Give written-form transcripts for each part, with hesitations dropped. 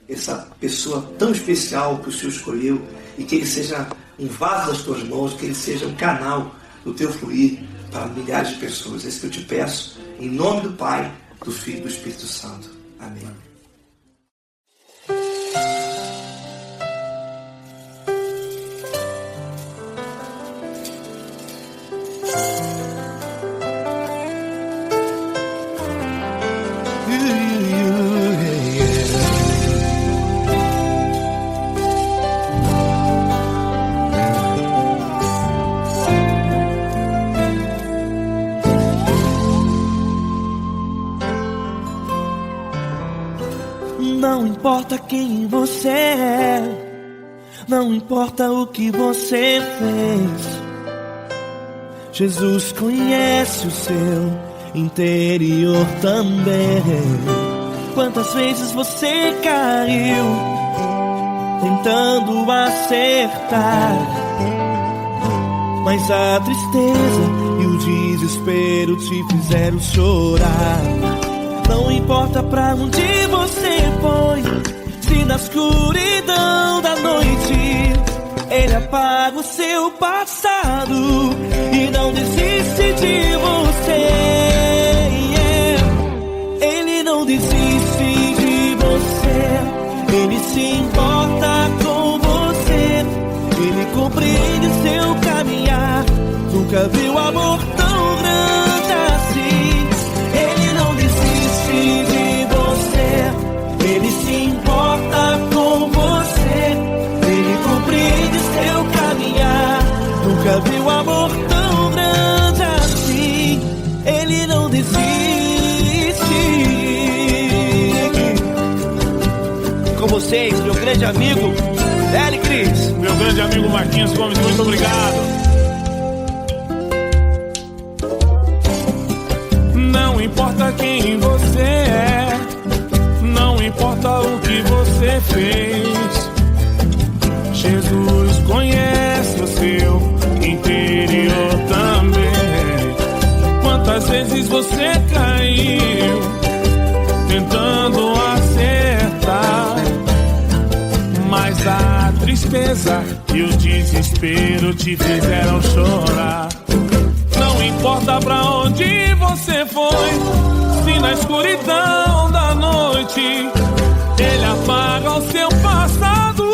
essa pessoa tão especial que o Senhor escolheu, e que ele seja um vaso das tuas mãos, que ele seja um canal do teu fluir para milhares de pessoas. É isso que eu te peço, em nome do Pai, do Filho e do Espírito Santo. Amém. Não importa quem você é, não importa o que você fez, Jesus conhece o seu interior também. Quantas vezes você caiu tentando acertar, mas a tristeza e o desespero te fizeram chorar. Não importa pra onde você foi, se na escuridão da noite Ele apaga o seu passado e não desiste de você. Ele não desiste de você, Ele se importa com você, Ele compreende seu caminhar. Nunca viu amor tão grande assim. Ele não desiste de você, Ele se importa com você, Ele compreende seu caminhar. Nunca viu amor tão grande assim. Ele não desiste. Com vocês, meu grande amigo L. Cris. Meu grande amigo Marquinhos Gomes, muito obrigado. Não importa quem você é, não importa o que você fez, Jesus conhece o seu interior também. Quantas vezes você caiu tentando acertar, mas a tristeza e o desespero te fizeram chorar. Não importa pra onde você foi, se na escuridão da noite Ele apaga o seu passado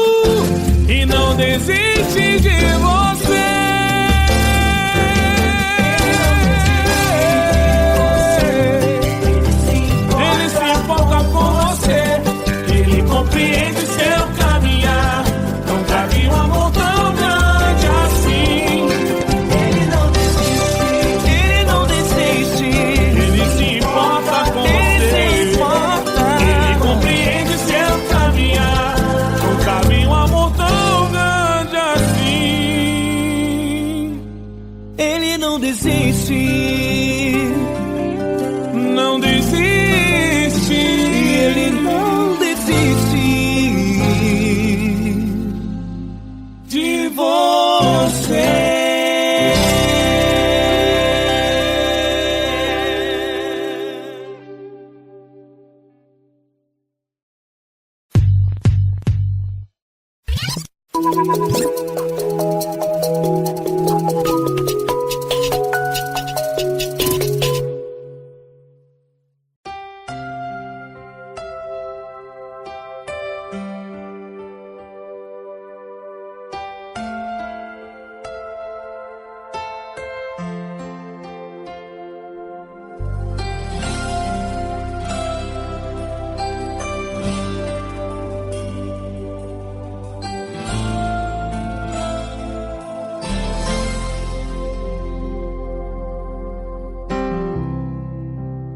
e não desiste de você. Ele se importa com você, Ele compreende seu caminhar. Nunca vi um amor tão grande assim. Ele não desiste, Ele não desiste. Ele se importa com você, Ele compreende seu caminhar. Nunca vi um amor tão grande assim. Ele não desiste, não desiste. Ele não desiste de você.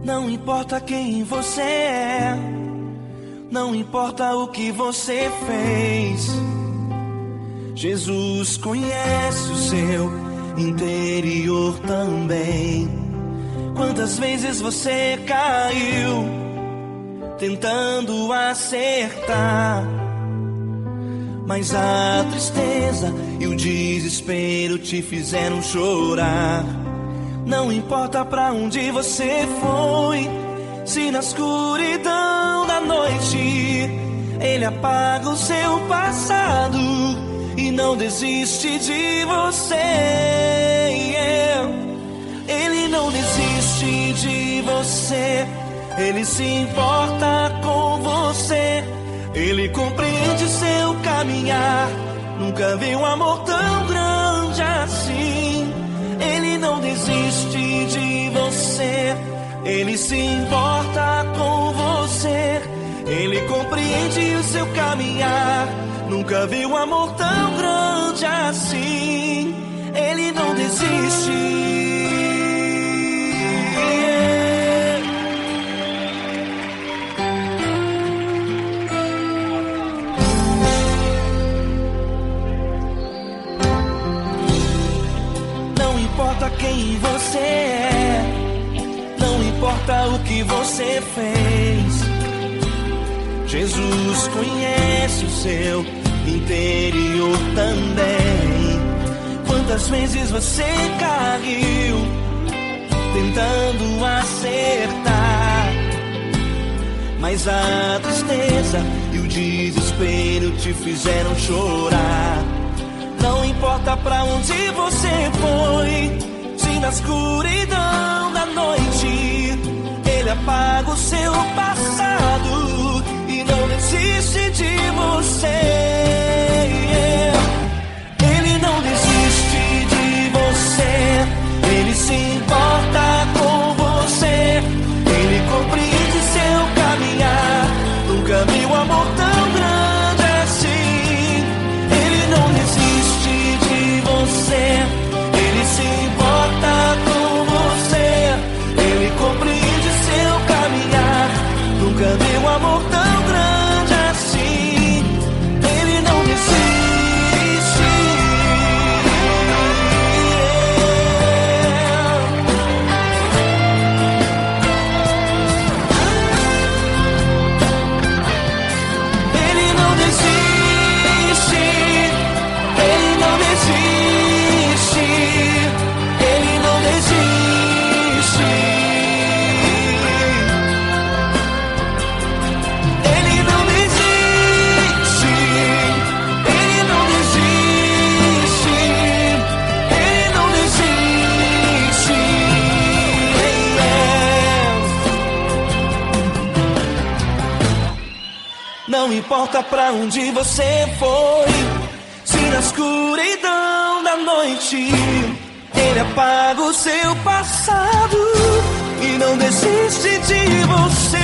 Não importa quem você é, não importa o que você fez, Jesus conhece o seu interior também. Quantas vezes você caiu tentando acertar, mas a tristeza e o desespero te fizeram chorar. Não importa pra onde você foi, se na escuridão da noite Ele apaga o seu passado e não desiste de você. Ele não desiste de você. Ele se importa com você. Ele compreende seu caminhar. Nunca vi um amor tão grande assim. Ele não desiste de você. Ele se importa com você. Ele compreende o seu caminhar. Nunca vi um amor tão grande assim. Ele não desiste. Não importa quem você é, não importa o que você fez, Jesus conhece o seu interior também. Quantas vezes você caiu tentando acertar, mas a tristeza e o desespero te fizeram chorar. Não importa pra onde você foi, se na escuridão da noite Ele apaga o seu passado e não desiste de você. Ele não desiste de você. Ele se importa com você. Ele compreende seu caminhar. Nunca vi um amor tão grande assim. Ele não desiste de você. Ele se importa com você. Ele compreende seu caminhar. Nunca vi um amor tão grande assim. Ele não desiste. Ele não desiste. Ele não desiste. Ele não desiste. Ele não desiste. Ele não desiste. Ele não desiste. Não importa pra onde você foi, se na escuridão da noite Ele apaga o seu passado e não desiste de você.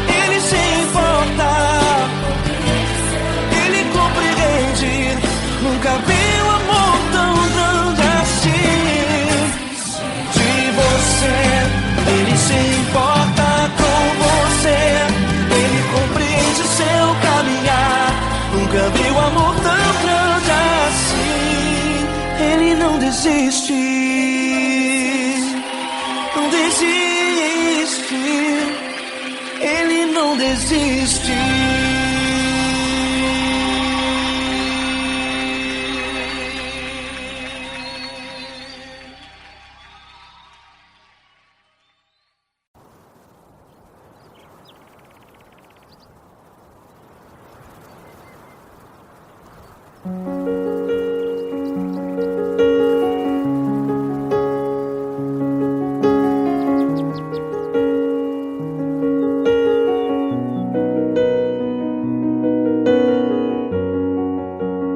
Ele se importa, Ele compreende. Nunca vi um amor tão grande assim. De você, Ele se importa com você. Ele compreende seu caminhar. Nunca vi um amor tão grande assim. Ele não desiste. Não desiste. Ele não desiste.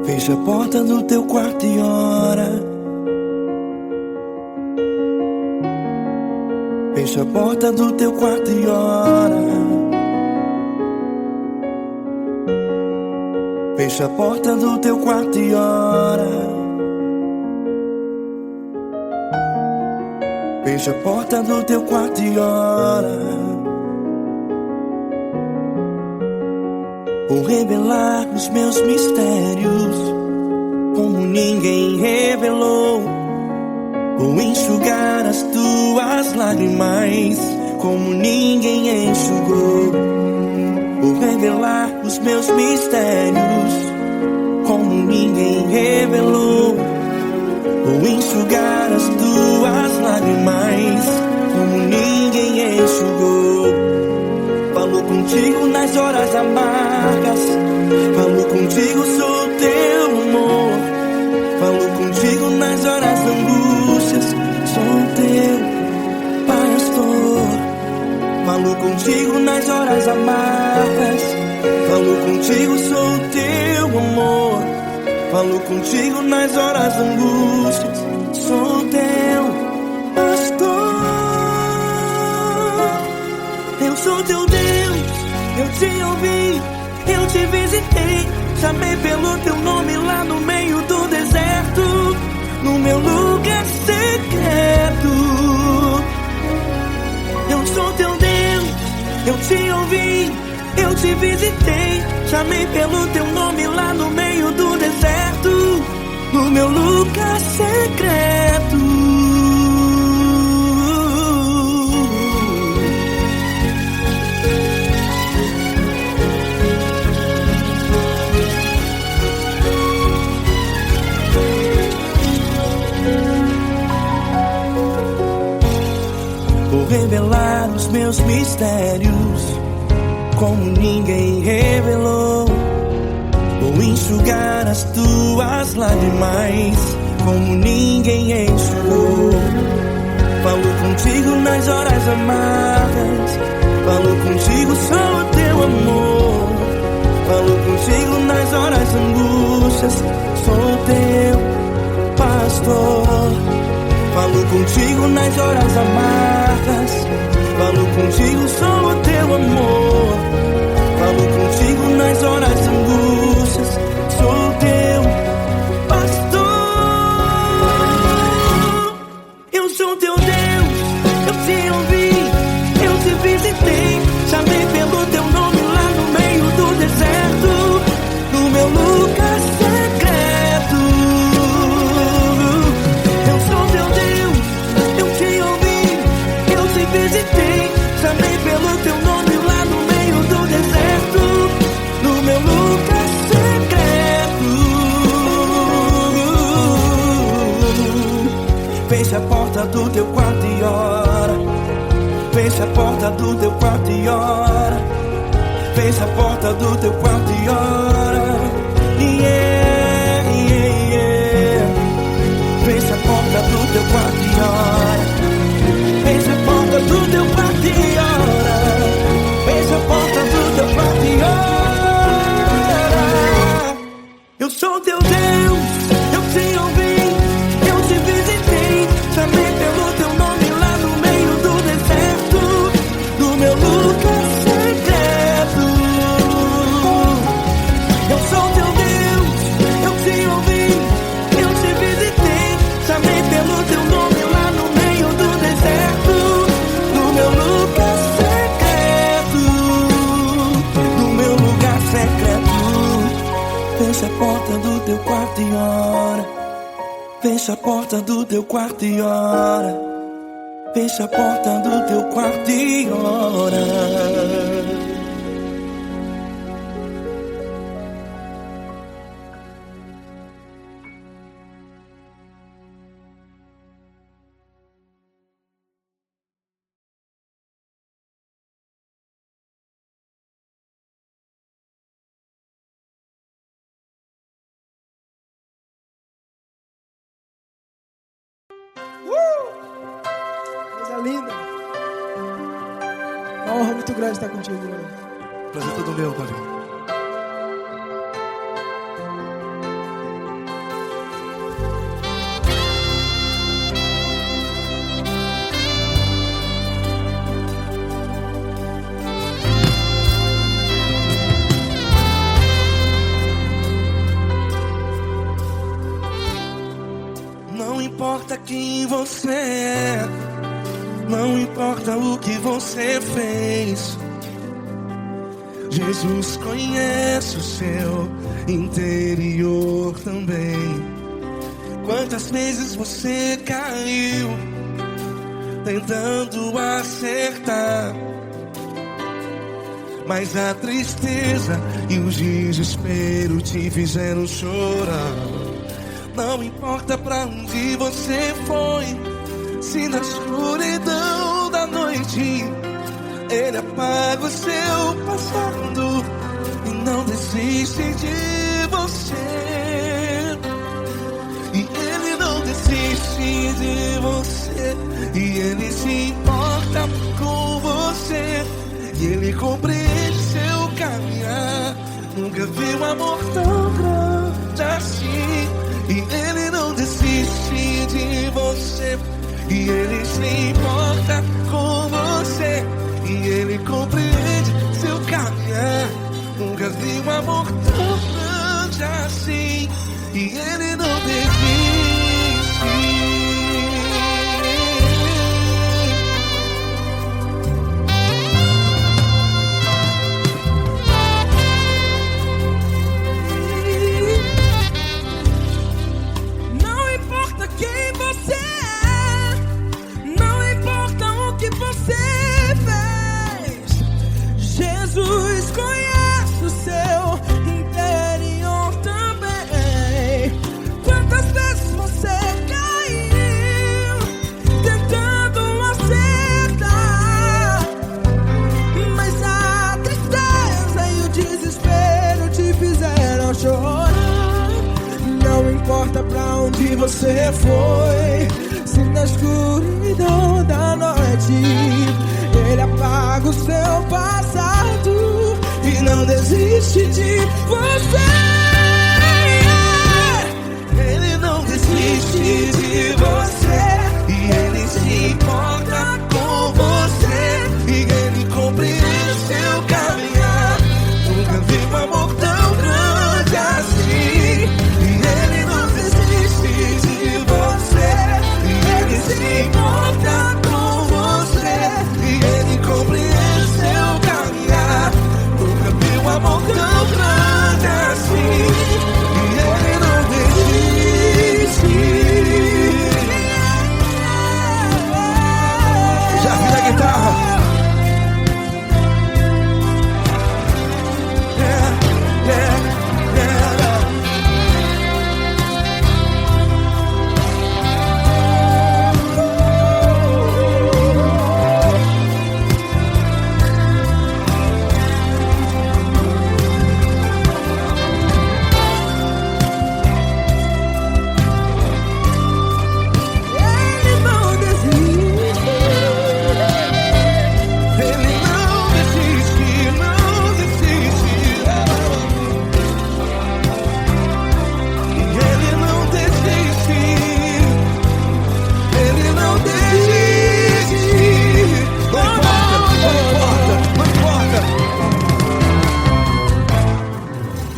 Fecha a porta do teu quarto e ora. Fecha a porta do teu quarto e ora. Fecha a porta do teu quarto e ora. Fecha a porta do teu quarto e ora. Vou revelar os meus mistérios como ninguém revelou. Vou enxugar as tuas lágrimas como ninguém enxugou. Vou revelar os meus mistérios como ninguém revelou. Vou enxugar enxugar as tuas lágrimas como ninguém enxugou. Falou contigo nas horas amargas, falou contigo, sou teu amor. Falou contigo nas horas da angústias, sou teu pastor. Falou contigo nas horas amargas, falou contigo, sou teu amor. Falou contigo nas horas da angústias, sou teu pastor. Eu sou teu Deus, eu te ouvi, eu te visitei. Chamei pelo teu nome lá no meio do deserto, no meu lugar secreto. Eu sou teu Deus, eu te ouvi, eu te visitei. Chamei pelo teu nome lá no meio do deserto, no meu lugar secreto. Vou revelar os meus mistérios como ninguém revelou. Vou enxugar as tuas lágrimas como ninguém enxugou. Falou contigo nas horas amargas, falou contigo, sou teu amor. Falou contigo nas horas angústias, sou teu pastor. Falou contigo nas horas amargas, falou contigo, sou o teu amor. Falou contigo nas horas angústias, sou o teu pastor. Eu sou teu Deus, eu te ouvi, eu te visitei. Chamei pelo teu nome lá no meio do deserto, no meu lugar secreto. Eu sou teu Deus, eu te ouvi, eu te visitei. Chamei pelo teu nome lá no meio do deserto, no meu lugar secreto. Fecha a porta do teu quarto e ora. Fecha a porta do teu quarto e ora. Fecha a porta do teu quarto e ora. Yeah, yeah, yeah. Fecha a porta do teu quarto e ora. Fecha a porta do teu quarto e ora. Fecha a porta do teu quarto e ora. Eu sou teu Deus, eu te ouvi, eu te visitei. Chamei pelo teu nome lá no meio do deserto, no meu lugar secreto. Eu sou teu Deus, eu te ouvi, eu te visitei. Chamei pelo teu nome lá no meio do deserto, no meu lugar secreto, no meu lugar secreto. Fecha a porta do teu quarto e ora. Fecha a porta do teu quarto e ora. Fecha a porta do teu quarto e ora. Coisa linda. Uma honra muito grande estar contigo, Lula. Prazer todo meu, Paulinho. Não importa quem você é, não importa o que você fez, Jesus conhece o seu interior também. Quantas vezes você caiu tentando acertar, mas a tristeza e o desespero te fizeram chorar. Não importa pra onde você foi, se na escuridão da noite Ele apaga o seu passado e não desiste de você. E Ele não desiste de você, e Ele se importa com você, e Ele compreende seu caminhar. Nunca vi um amor tão grande assim. E Ele não desiste de você, e Ele se importa com você, e Ele compreende seu caminhar. Nunca vi um amor tão grande assim. E Ele não desiste. Jesus conhece o seu interior também. Quantas vezes você caiu tentando acertar, mas a tristeza e o desespero te fizeram chorar. Não importa pra onde você foi, se na escuridão da noite Ele apaga o seu passado e não desiste de você. Ele não desiste de você, e Ele se importa com você, e Ele compreende seu caminhar. Nunca vi um amor tão grande assim. E Ele não desiste de você, e Ele se importa com você, e Ele compreende seu caminhar. Nunca vi um amor tão grande assim. E Ele não desiste. Já vi a guitarra.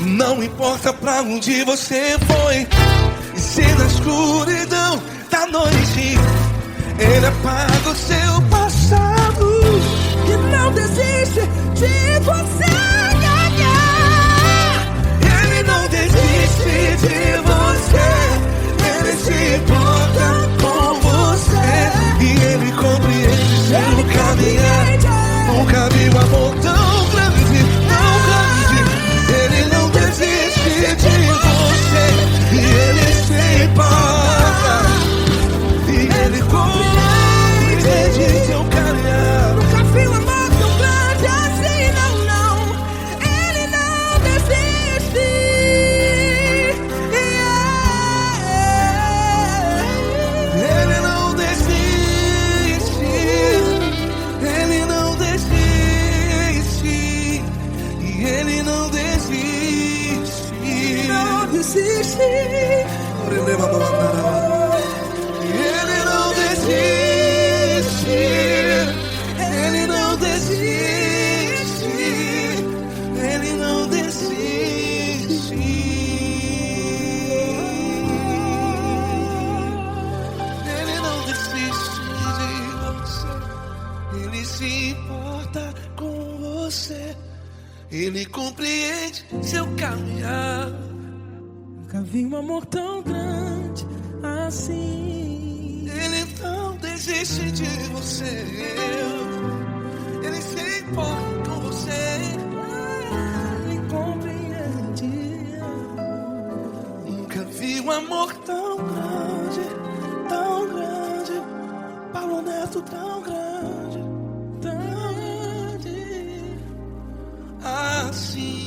Não importa pra onde você foi, e se na escuridão da noite Ele apaga o seu passado E não desiste de você. Ele não desiste de você, Ele se importa com você, e Ele compreende seu caminhar. Nunca vi um amor tão grande, tão grande. Ele não desiste de você, e Ele se importa, e Ele compreende seu caminhar. Nunca vi um amor tão grande assim, não, não. Ele não desiste. Ele não desiste. Ele não desiste. E Ele não desiste. Não desiste. Ele não desiste. Ele não desiste. Ele não desiste. Ele não desiste de você. Ele se importa com você. Ele compreende seu caminhar. Nunca vi um amor tão grande assim. Ele não desiste de você. Ele se importa com você. Ele compreende. Nunca vi um amor tão grande, Paulo Neto tão grande, assim.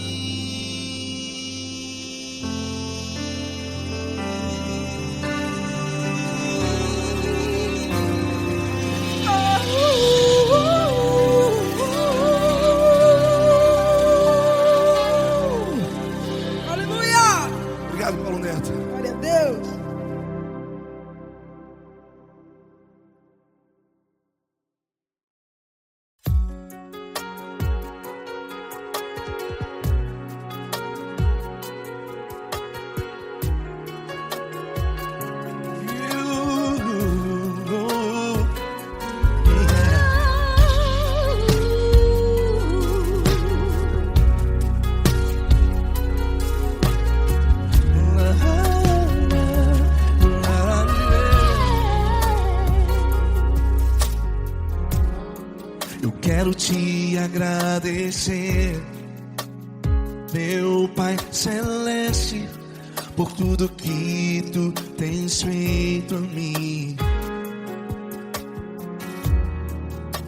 Obrigado, Paulo Neto. Glória a Deus. Eu quero te agradecer, meu Pai Celeste, por tudo que tu tens feito a mim.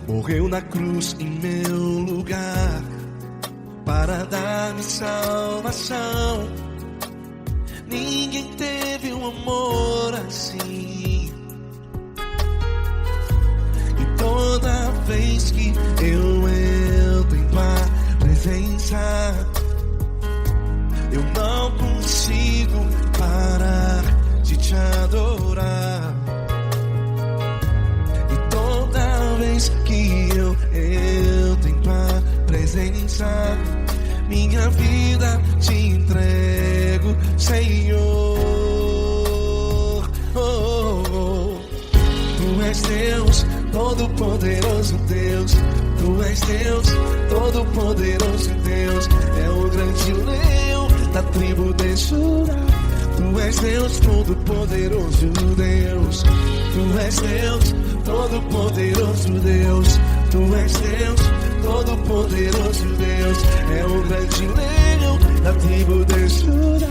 Morreu na cruz em meu lugar para dar-me salvação. Ninguém teve um amor assim. E toda vez que eu entro em tua presença, eu não consigo parar de te adorar. E toda vez que eu entro em tua presença, minha vida te entrego, Senhor. Tu és Deus, Todo-Poderoso Deus. Tu és Deus, Todo-Poderoso Deus. É o grande leão da tribo de Judá. Tu és Deus, Todo-Poderoso Deus. Tu és Deus, Todo-Poderoso Deus. Tu és Deus, Todo-Poderoso Deus. É o grande leão da tribo de Judá.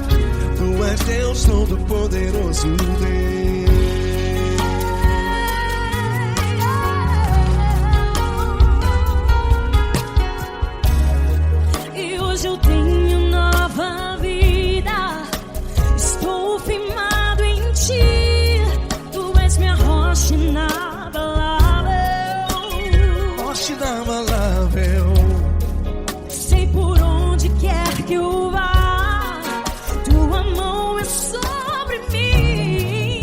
Tu és Deus, Todo-Poderoso Deus. E hoje eu tenho nova vida. Estou firmado em ti. Tu és minha rocha inabalável. Rocha inabalável. Sei por onde quer que eu vá, tua mão é sobre mim.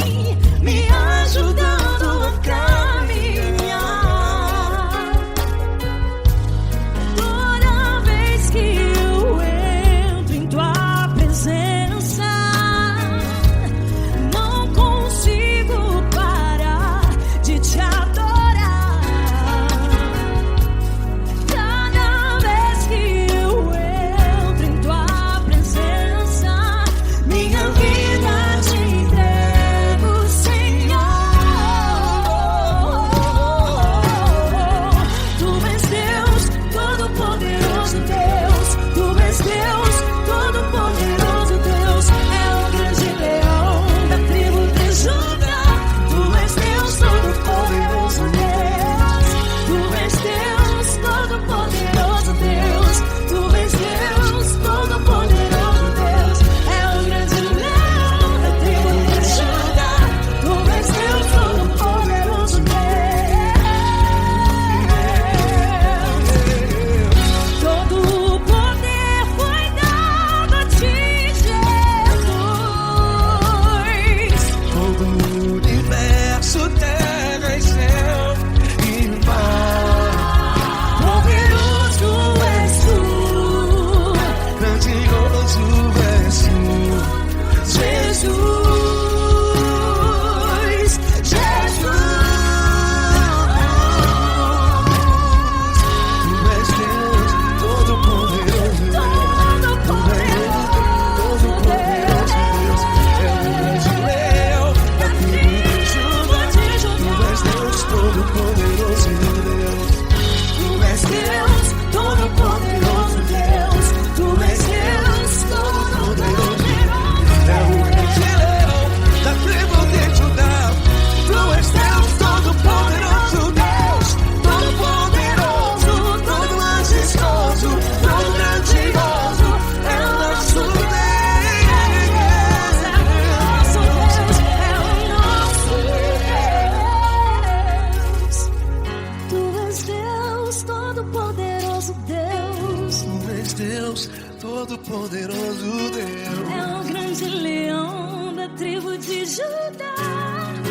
Poderoso Deus. É o grande leão da tribo de Judá.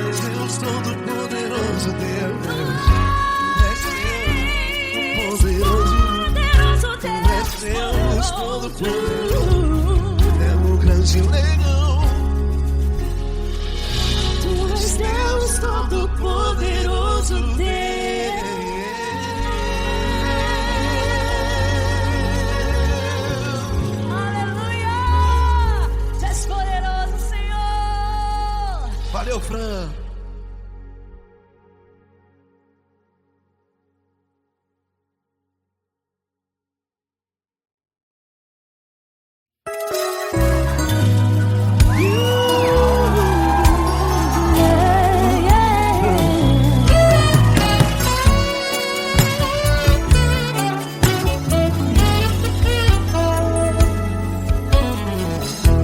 És Deus Todo-Poderoso Deus. És Deus poderoso. És Deus Todo-Poderoso. É o grande leão. Tu és Deus Todo-Poderoso Deus. Aleluia! Tu és poderoso, Senhor. Valeu, Fran.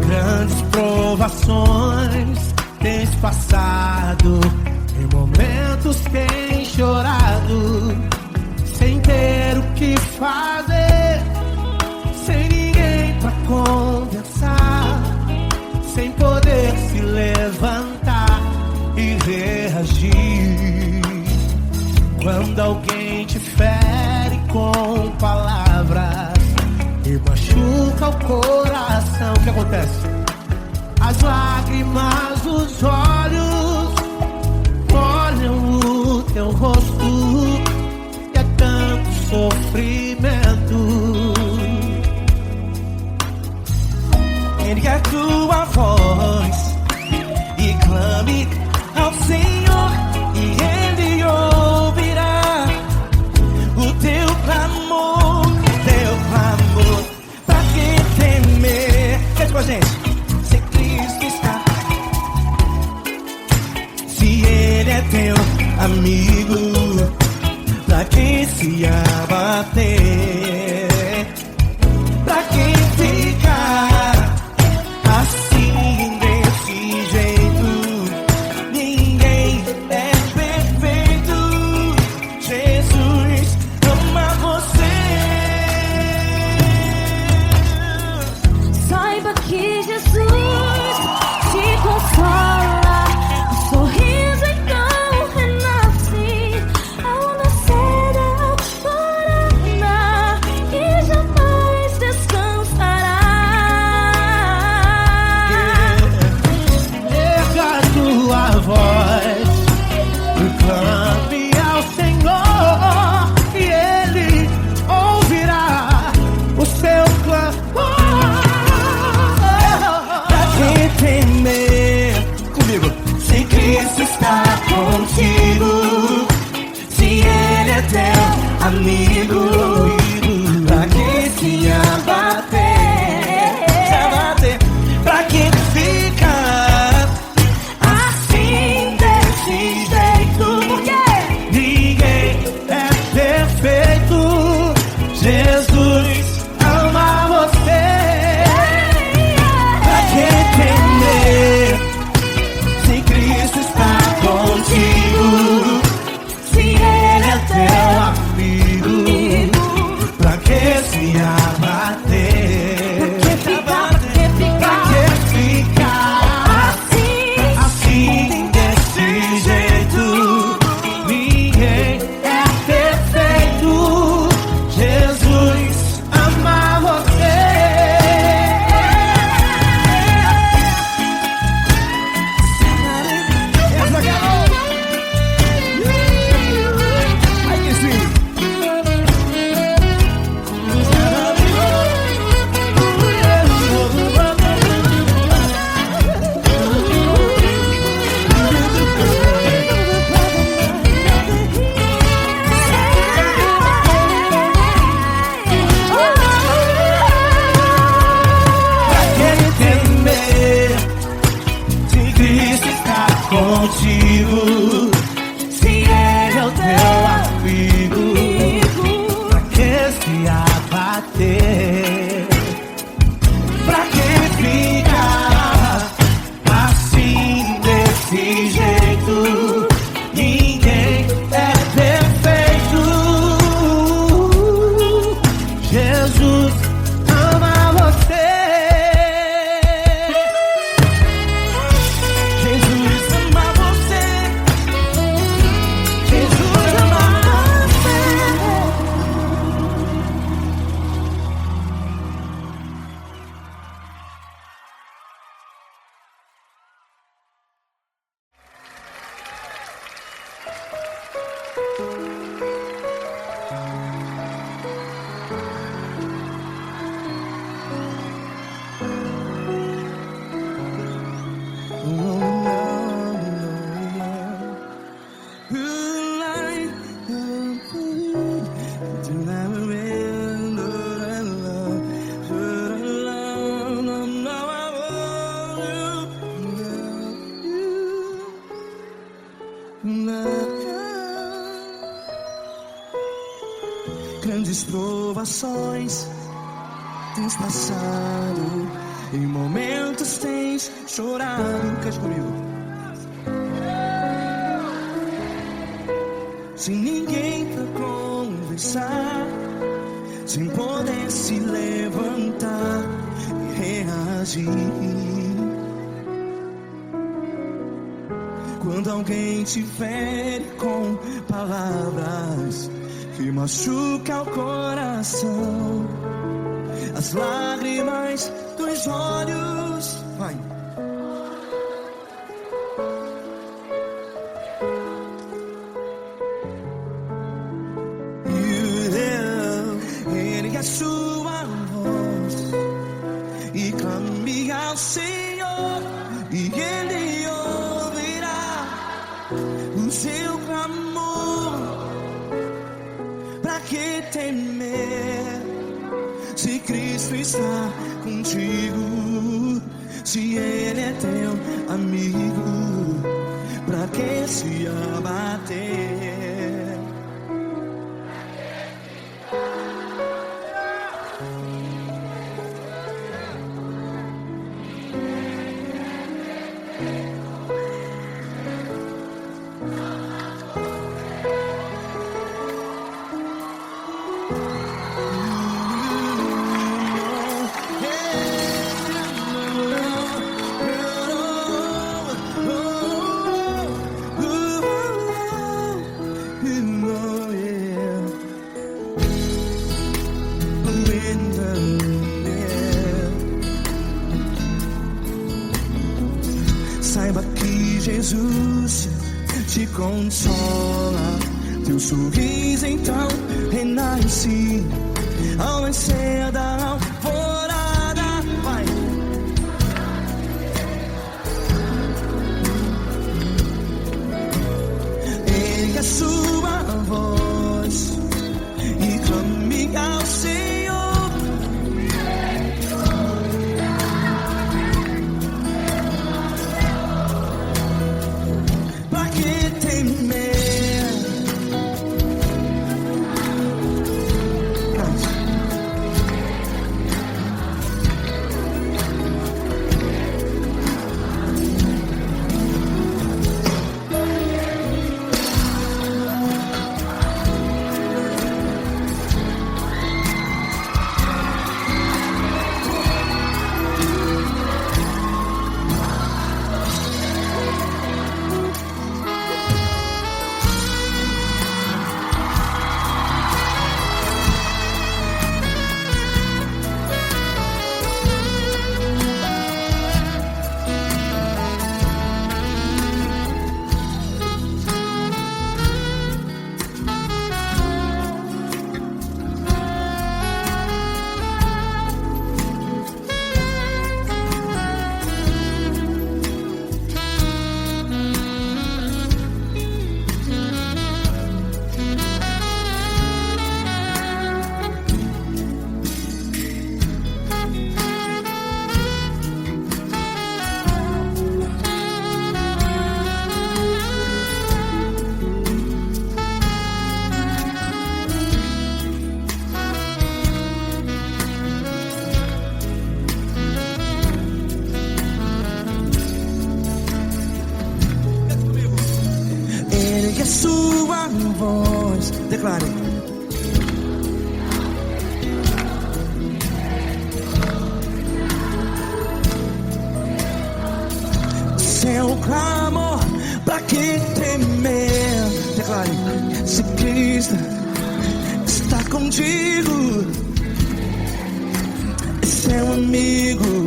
Grandes provações tens passado, em momentos tens chorado, sem ter o que fazer, sem ninguém pra conversar, sem poder se levantar e reagir. Quando alguém te fere com palavras e machuca o coração, o que acontece? As lágrimas dos olhos molham o teu rosto, e é tanto sofrimento. Ergue a tua voz e clame ao Senhor, e Ele ouvirá o teu clamor, pra que temer? Cante com a gente. Se Cristo está, se Ele é teu amigo, pra que se abater? Pra que ficar assim desse jeito? Ninguém é perfeito. Jesus ama você. Saiba que Jesus te consola, o sorriso então renasce ao nascer da alvorada e jamais descansará. Erga a tua voz e clame ao Senhor, e Ele ouvirá o seu clamor. Pra que temer? Comigo. Se Cristo está contigo, se Ele é teu amigo, pra que se abater? Pra que ficar assim desse jeito? Porque Ninguém é perfeito. Jesus ama você. Pra que temer? Se Cristo está contigo, se Ele é teu Amigo, pra que se abater? Pra que ficar assim desse jeito? Ninguém é perfeito. Jesus ama você. Aí que sim. Pra que temer? Se Cristo está contigo, se Ele é o teu amigo, pra que se abater? Pra que ficar assim desse jeito? Ninguém é perfeito. Jesus ama você. grandes provações tens passado, em momentos tens chorado. Cante comigo. Sem ninguém pra conversar, sem poder se levantar e reagir. Quando alguém te fere com palavras que machucam o coração, as lágrimas dos olhos, vai. Ergue a sua voz e clame ao Senhor, e Ele ouvirá o seu clamor. Pra que temer, se Cristo está contigo? Se Ele é teu amigo, pra que se abater? Saiba que Jesus te consola, teu sorriso então renasce ao nascer da alvorada. Vai. Ergue a sua voz e clame ao Senhor. Ergue a sua voz, declare. Seu clamor, pra que temer? Declare. Se Cristo está contigo, é seu amigo.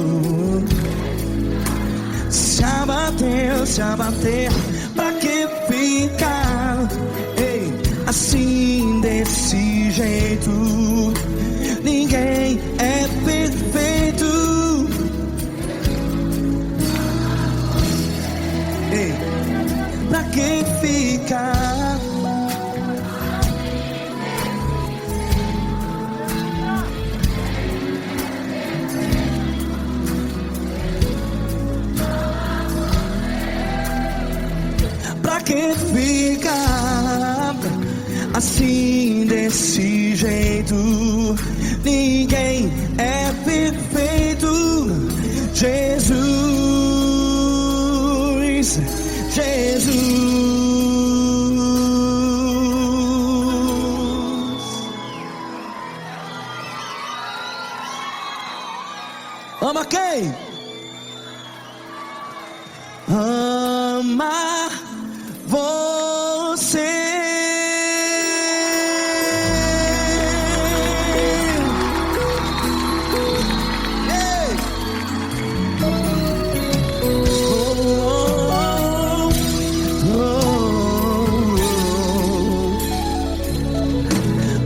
Se abater, pra que ficar, ei, assim desse jeito? Ninguém é perfeito. Ei, pra que ficar? Pra que ficar assim desse jeito? Jesus, Jesus. Ama quem? Ama você. Ei!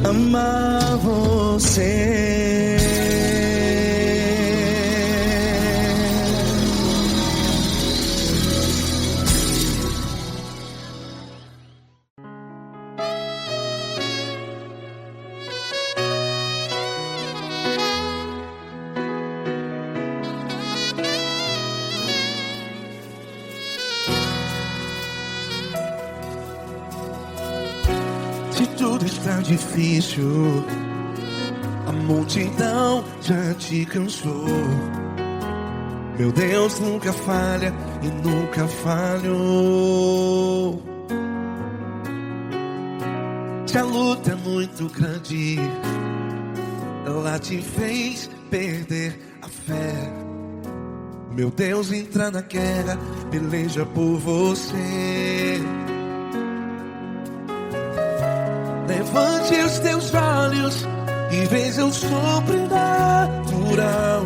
Amar você. Se tudo está difícil, a multidão já te cansou. Meu Deus nunca falha e nunca falhou. Se a luta é muito grande, ela te fez perder a fé. Meu Deus entra na guerra, peleja por você. Levante os teus olhos e veja o sobrenatural.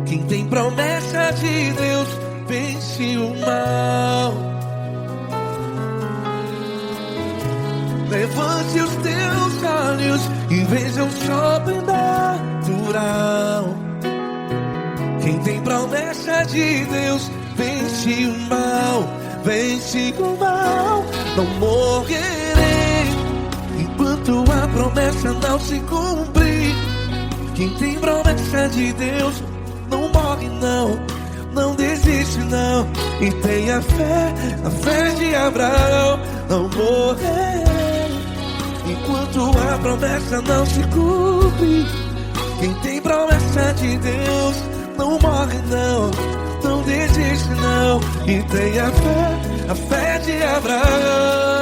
Quem tem promessa de Deus vence o mal. Levante os teus olhos e veja o sobrenatural. Quem tem promessa de Deus vence o mal. Vence o mal. Não morrerei enquanto a promessa não se cumprir. Quem tem promessa de Deus não morre não, não desiste não. E tenha fé, a fé de Abraão. Não morrerei enquanto a promessa não se cumpre. Quem tem promessa de Deus não morre não, não desiste não. E tenha fé, a fé de Abraão.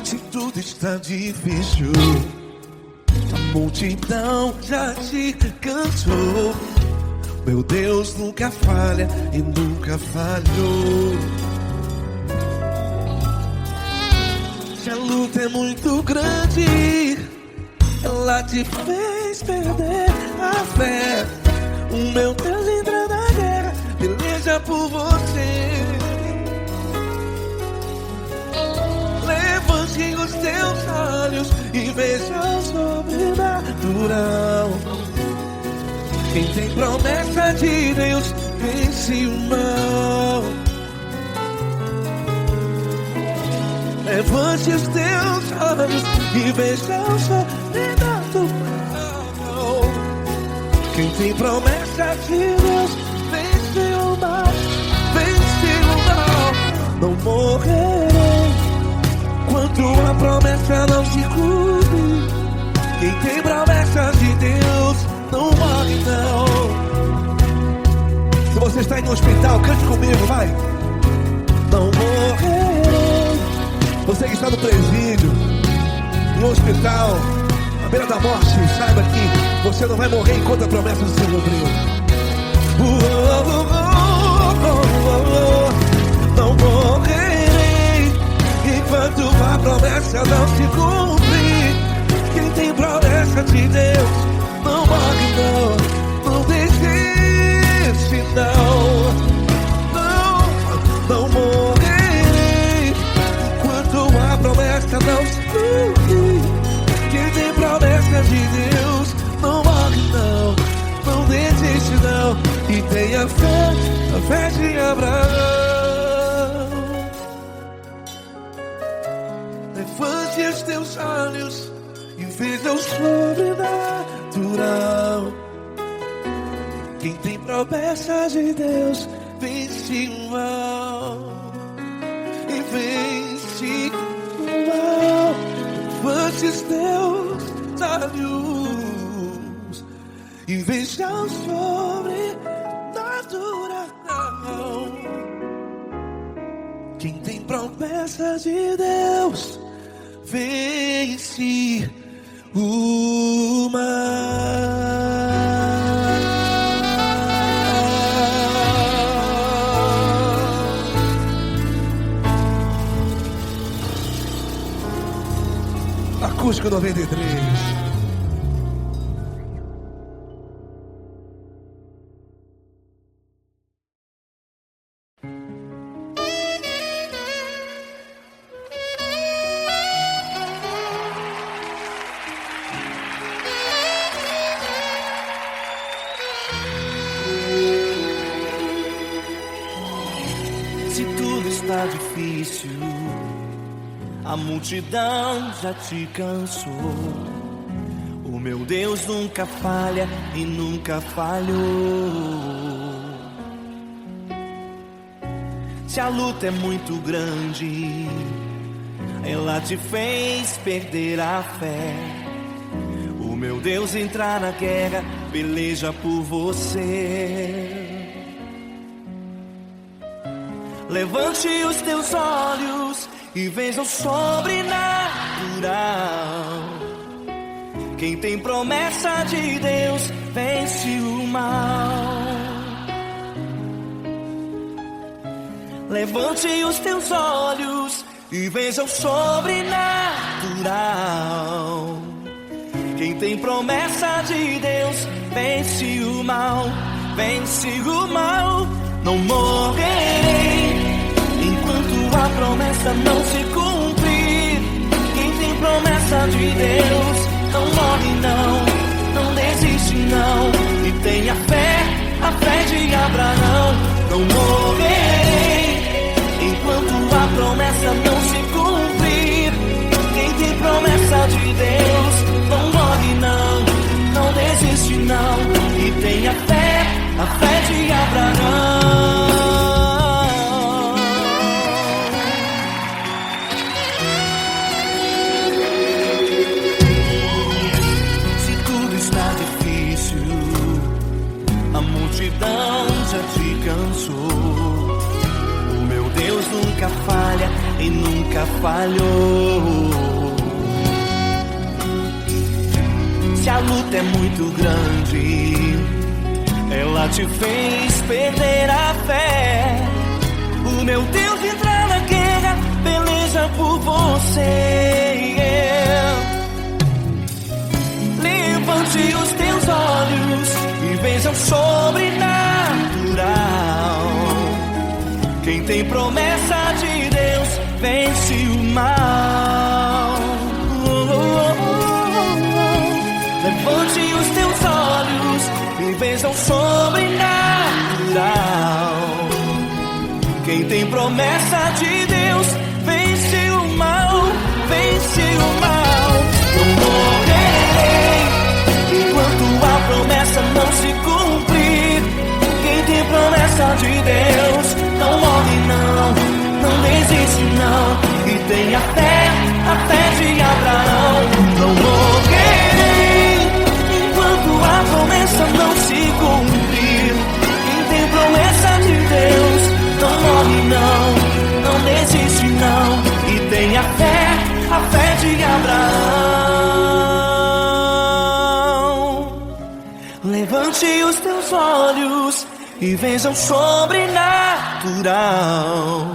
Se tudo está difícil, a multidão já te cansou. Meu Deus nunca falha e nunca falhou. Se a luta é muito grande, ela te fez perder a fé. O meu Deus entra na guerra, peleja por você. Levante os teus olhos e veja o sobrenatural. Quem tem promessa de Deus vence o mal. Levante os teus olhos e veja o sobrenatural. Quem tem promessa de Deus vence o mal. Vence o mal. Não morrerei enquanto a promessa não se cumpre. Quem tem promessa de Deus não morre não. Se você está aí no hospital, cante comigo, vai. Não morrerei. Você que está no presídio, no hospital, à beira da morte, saiba que você não vai morrer enquanto a promessa se cumpriu. Não morrerei enquanto a promessa não se cumprir. Quem tem promessa de Deus não morre não, não desiste não. Não morrerei enquanto a promessa não se cumprir. Quem tem promessa de Deus não morre não, não desiste não. E tenha fé, a fé de Abraão. Levante os teus olhos e veja o sobrenatural. Quem tem promessa de Deus vence o mal. E vence esses teus olhos e veja o sobrenatural. Quem tem promessa de Deus vence o mal. Acústico 93. Se tudo está difícil, a multidão já te cansou. O meu Deus nunca falha e nunca falhou. Se a luta é muito grande, ela te fez perder a fé. O meu Deus entrar na guerra, peleja por você. Levante os teus olhos e veja o sobrenatural. Quem tem promessa de Deus vence o mal. Levante os teus olhos e veja o sobrenatural. Quem tem promessa de Deus vence o mal. Vence o mal. Não morrerei enquanto a promessa não se cumprir. Quem tem promessa de Deus não morre não, não desiste não. E tenha fé, a fé de Abraão. Não morrerei enquanto a promessa não se cumprir. Quem tem promessa de Deus não morre não, não desiste não. E tenha fé, a fé de Abraão. Multidão já te cansou. O meu Deus nunca falha e nunca falhou. Se a luta é muito grande, ela te fez perder a fé. O meu Deus entra na guerra, peleja por você. Levante os teus olhos e veja o sobrenatural. Quem tem promessa de Deus vence o mal. Levante os teus olhos e veja o sobrenatural. Quem tem promessa de Deus vence o mal. Vence o mal. Não morrerei enquanto a promessa não se cumprir. Quem tem promessa de Deus não morre não, não desiste não. E tenha fé, a fé de Abraão. Não morrerei enquanto a promessa não se cumprir. Quem tem promessa de Deus não morre não, não desiste não. E tenha fé, a fé de Abraão. Levante os teus olhos e veja o sobrenatural.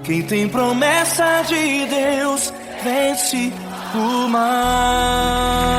Quem tem promessa de Deus vence o mal.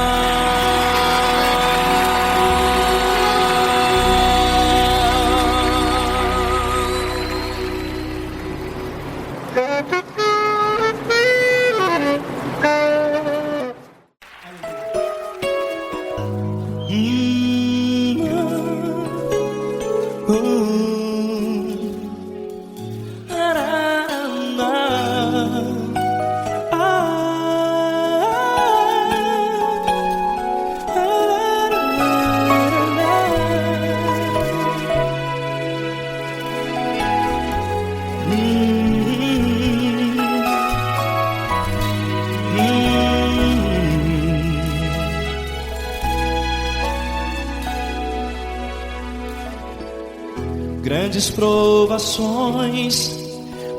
grandes provações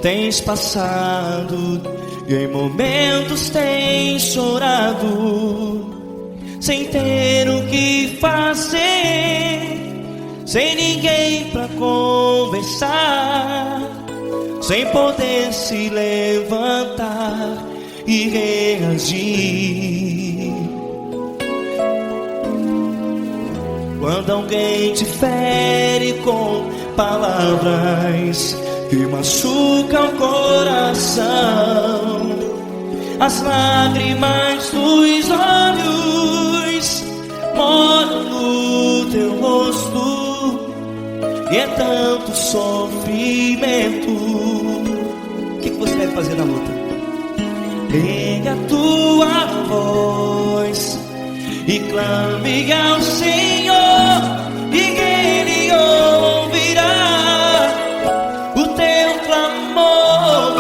tens passado, e em momentos tens chorado, sem ter o que fazer, sem ninguém pra conversar, sem poder se levantar e reagir. Quando alguém te fere com palavras que machucam o coração, as lágrimas dos olhos moram no teu rosto, e é tanto sofrimento. O que você deve fazer na luta? Erga a tua voz e clame ao Senhor, e Ele ouvirá o teu clamor.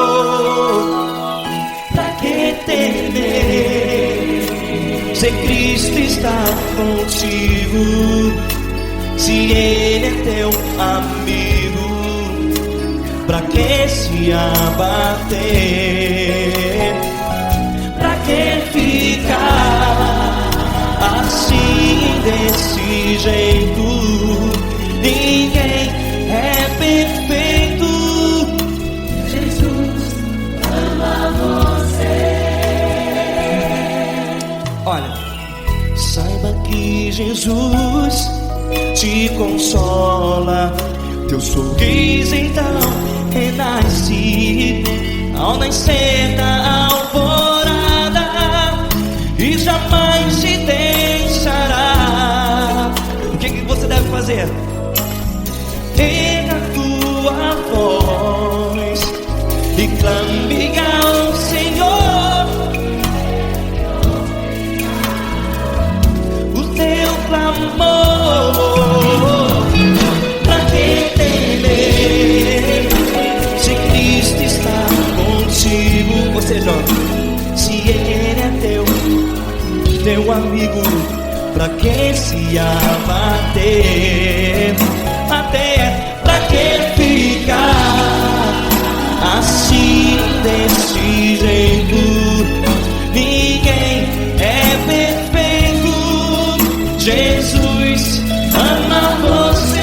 Pra que temer, se Cristo está contigo, se Ele é teu amigo? Pra que se abater? Pra que ficar assim, desse jeito? Ninguém é perfeito. Jesus ama você. Olha, saiba que Jesus te consola, teu sorriso então renasce ao nascer da alvorada, e jamais te deixará. O que você deve fazer? Erga a tua voz e clame ao Senhor, o teu clamor. Pra que temer, se Cristo está contigo? Ou seja, se Ele é teu amigo, pra que se abater? Até pra que ficar assim, desse jeito? Ninguém é perfeito. Jesus ama você.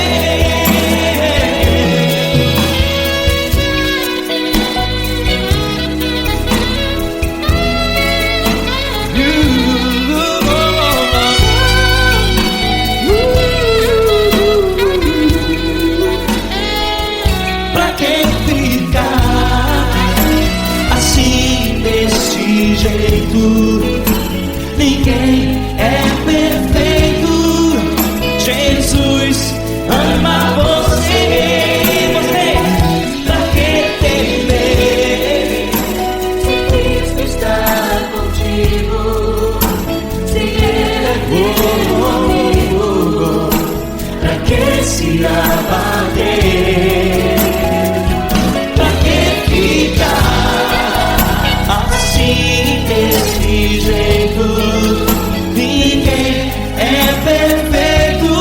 Ninguém é perfeito. Jesus ama você. Você, pra que temer, se Cristo está contigo, se Ele é teu amigo? Pra que se abater? Pra que ficar assim, desse jeito? Ninguém é perfeito.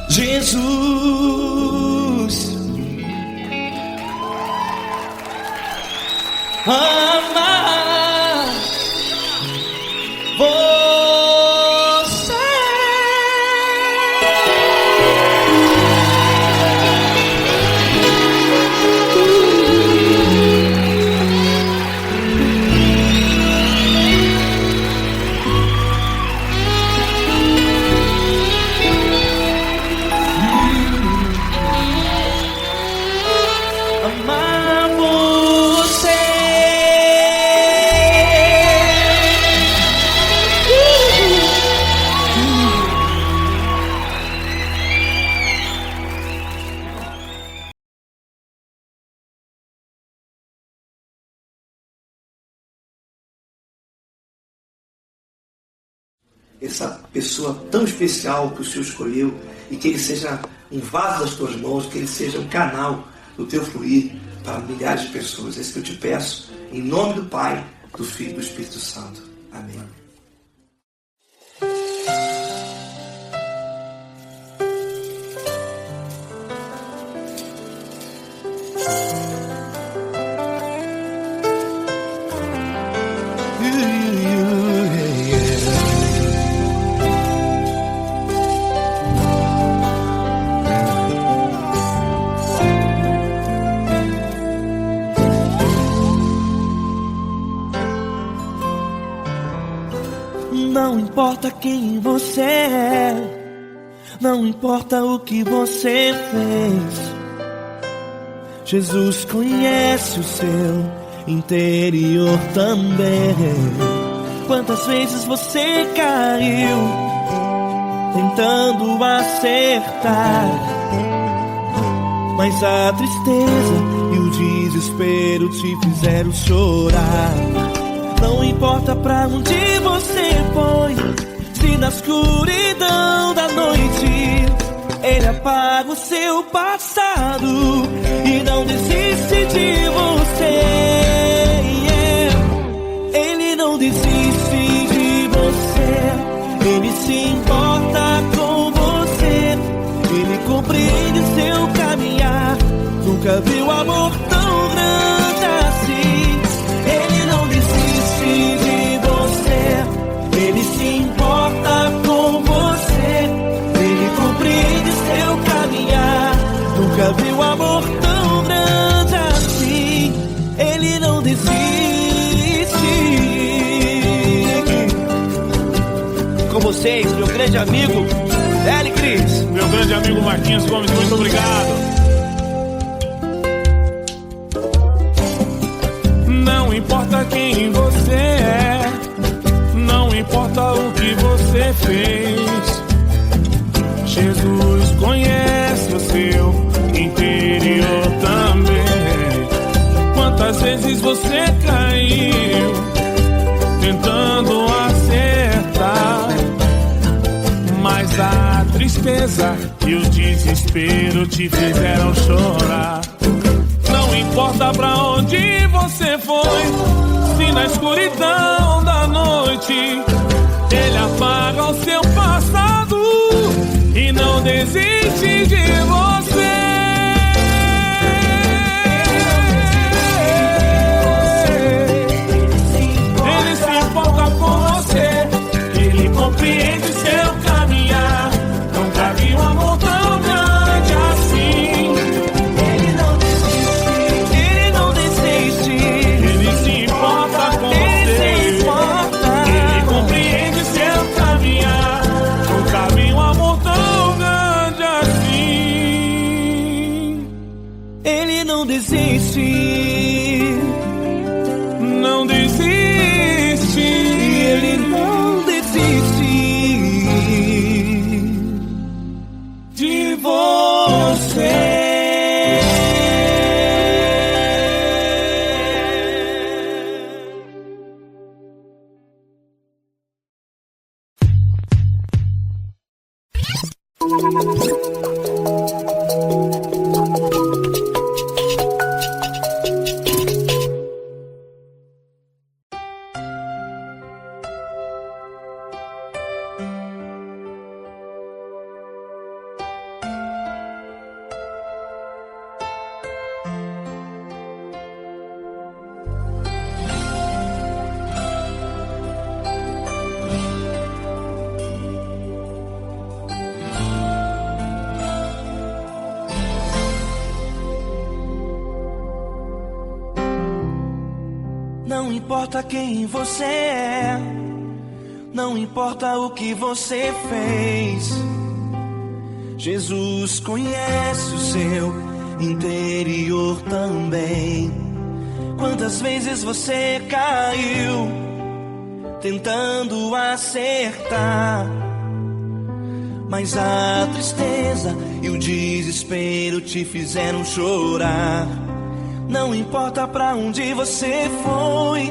Jesus ama você. Essa pessoa tão especial que o Senhor escolheu, e que Ele seja um vaso das tuas mãos, que Ele seja um canal do teu fluir para milhares de pessoas. É isso que eu te peço, em nome do Pai, do Filho e do Espírito Santo. Amém. Não importa quem você é, não importa o que você fez, Jesus conhece o seu interior também. Quantas vezes você caiu tentando acertar, mas a tristeza e o desespero te fizeram chorar. Não importa pra onde você foi, se na escuridão da noite Ele apaga o seu passado e não desiste de você. Ele não desiste de você, Ele se importa com você, Ele compreende seu caminhar. Nunca viu amor tão grande assim. Ele não desiste de você, Ele se importa com você, Ele compreende seu caminhar. Nunca viu amor tão grande assim. Ele não desiste. Com vocês, meu grande amigo L. Cris. Meu grande amigo Marquinhos Gomes, muito obrigado. Não importa quem você é, não importa o que você fez, Jesus conhece o seu interior também. Quantas vezes você caiu tentando acertar, mas a tristeza e o desespero te fizeram chorar. Não importa pra onde você foi, se na escuridão da noite Ele apaga o seu passado e não desiste de você. Ele se importa com você, Ele compreende seu caminhar. Nunca vi um amor tão grande assim. Ele não desiste, Ele se importa com você, Ele compreende seu caminhar. Nunca vi um amor tão grande assim. Ele não desiste, não desiste, Ele não desiste de você. Não importa quem você é, não importa o que você fez, Jesus conhece o seu interior também. Quantas vezes você caiu tentando acertar, mas a tristeza e o desespero te fizeram chorar. Não importa pra onde você foi,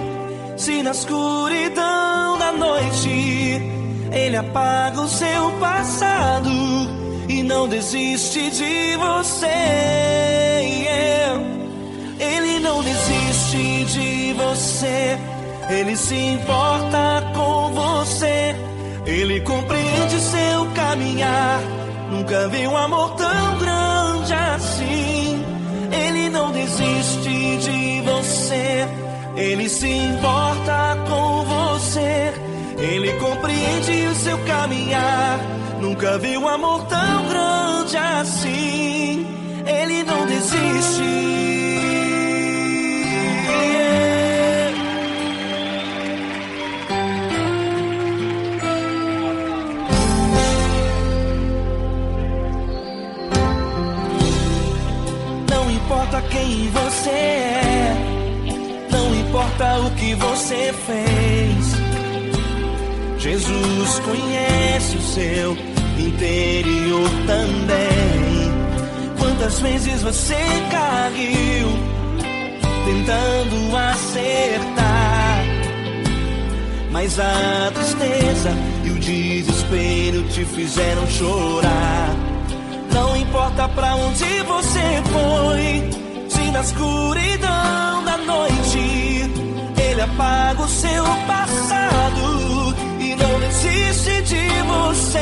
se na escuridão da noite Ele apaga o seu passado e não desiste de você. Ele não desiste de você, Ele se importa com você, Ele compreende seu caminhar. Nunca vi um amor tão grande assim. Ele não desiste Ele se importa com você, Ele compreende o seu caminhar. Nunca vi um amor tão grande assim. Ele não desiste. Não importa quem você é, não importa o que você fez, Jesus conhece o seu interior também. Quantas vezes você caiu tentando acertar, mas a tristeza e o desespero te fizeram chorar. Não importa pra onde você foi, se na escuridão da noite Ele apaga o seu passado e não desiste de você.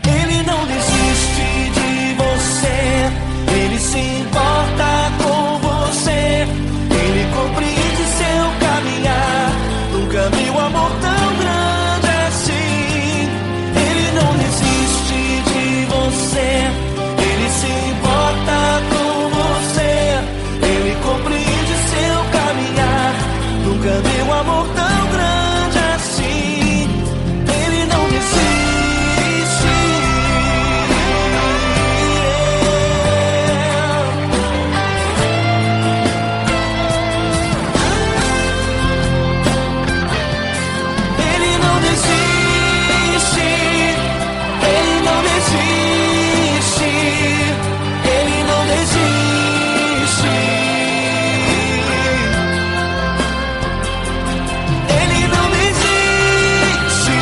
Ele não desiste de você, Ele se importa com você, Ele compreende seu caminhar. Nunca vi um amor tão grande assim. Ele não desiste de você, Ele se importa com você, Ele compreende seu caminhar. Nunca vi um amor tão grande assim. Ele não desiste. Ele não desiste. Ele não desiste. Ele não desiste. Ele não desiste.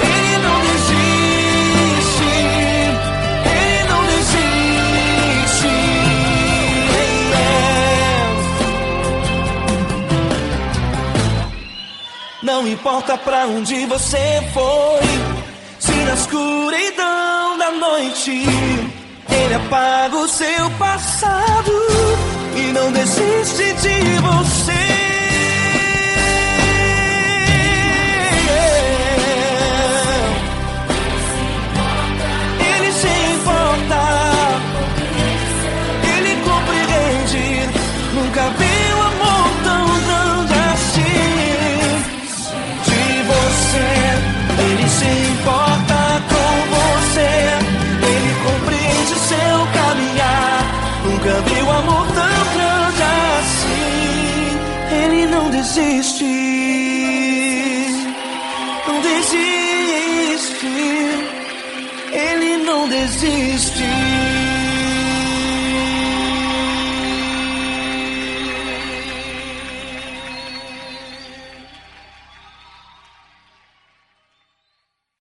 Ele não desiste. Ele não desiste. Não importa pra onde você foi, se na escuridão da noite Ele apaga o seu passado e não desiste de você. Ele se importa, Ele compreende. Nunca vi um amor tão grande assim. De você, Ele se importa com você, Ele compreende seu caminhar. Nunca vi um amor tão grande assim. Ele não desiste, não desiste. Ele não desiste.